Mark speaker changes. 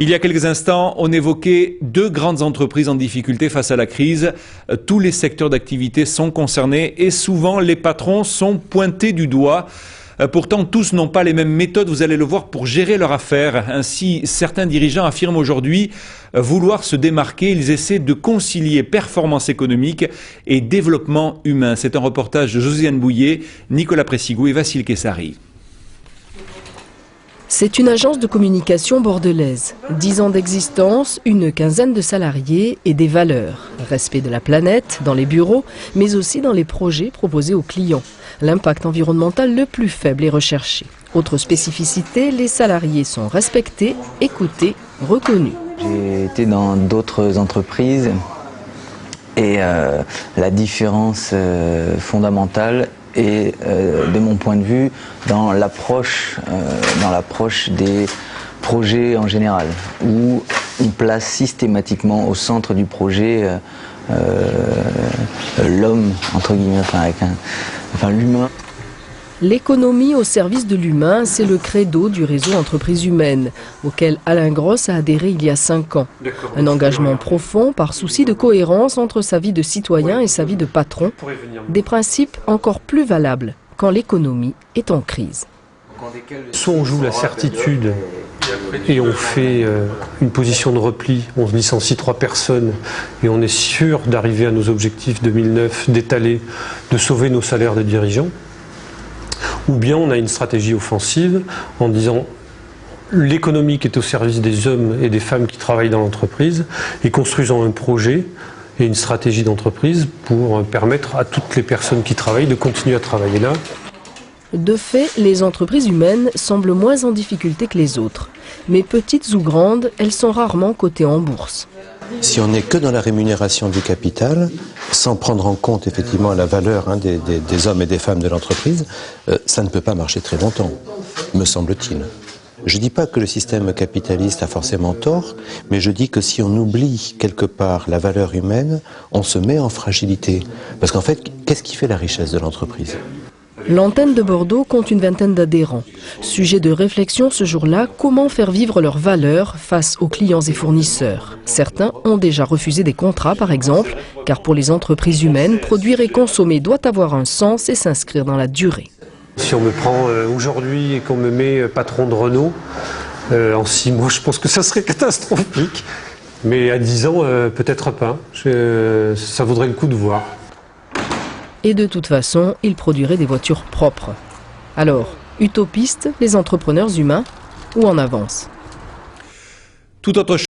Speaker 1: Il y a quelques instants, on évoquait deux grandes entreprises en difficulté face à la crise. Tous les secteurs d'activité sont concernés et souvent les patrons sont pointés du doigt. Pourtant, tous n'ont pas les mêmes méthodes, vous allez le voir, pour gérer leur affaire. Ainsi, certains dirigeants affirment aujourd'hui vouloir se démarquer. Ils essaient de concilier performance économique et développement humain. C'est un reportage de Josiane Bouillet, Nicolas Pressigou et Vassil Kessari.
Speaker 2: C'est une agence de communication bordelaise. 10 ans d'existence, une quinzaine de salariés et des valeurs. Respect de la planète dans les bureaux, mais aussi dans les projets proposés aux clients. L'impact environnemental le plus faible est recherché. Autre spécificité, les salariés sont respectés, écoutés, reconnus.
Speaker 3: J'ai été dans d'autres entreprises et la différence fondamentale est, de mon point de vue, dans l'approche des projets en général, où on place systématiquement au centre du projet l'homme, entre guillemets, l'humain.
Speaker 2: L'économie au service de l'humain, c'est le credo du réseau Entreprises Humaines, auquel Alain Gross a adhéré il y a 5 ans. Un engagement profond par souci de cohérence entre sa vie de citoyen et sa vie de patron. Des principes encore plus valables quand l'économie est en crise.
Speaker 4: Soit on joue la certitude et on fait une position de repli, on licencie 3 personnes et on est sûr d'arriver à nos objectifs 2009, d'étaler, de sauver nos salaires des dirigeants. Ou bien on a une stratégie offensive en disant l'économie qui est au service des hommes et des femmes qui travaillent dans l'entreprise et construisons un projet et une stratégie d'entreprise pour permettre à toutes les personnes qui travaillent de continuer à travailler là.
Speaker 2: De fait, les entreprises humaines semblent moins en difficulté que les autres. Mais petites ou grandes, elles sont rarement cotées en bourse.
Speaker 5: Si on n'est que dans la rémunération du capital, sans prendre en compte effectivement la valeur des hommes et des femmes de l'entreprise, ça ne peut pas marcher très longtemps, me semble-t-il. Je ne dis pas que le système capitaliste a forcément tort, mais je dis que si on oublie quelque part la valeur humaine, on se met en fragilité. Parce qu'en fait, qu'est-ce qui fait la richesse de l'entreprise ?
Speaker 2: L'antenne de Bordeaux compte une vingtaine d'adhérents. Sujet de réflexion ce jour-là, comment faire vivre leurs valeurs face aux clients et fournisseurs. Certains ont déjà refusé des contrats par exemple, car pour les entreprises humaines, produire et consommer doit avoir un sens et s'inscrire dans la durée.
Speaker 4: Si on me prend aujourd'hui et qu'on me met patron de Renault, en 6 mois je pense que ça serait catastrophique. Mais à 10 ans, peut-être pas. Ça vaudrait le coup de voir.
Speaker 2: Et de toute façon, ils produiraient des voitures propres. Alors, utopistes, les entrepreneurs humains ou en avance ?
Speaker 1: Tout autre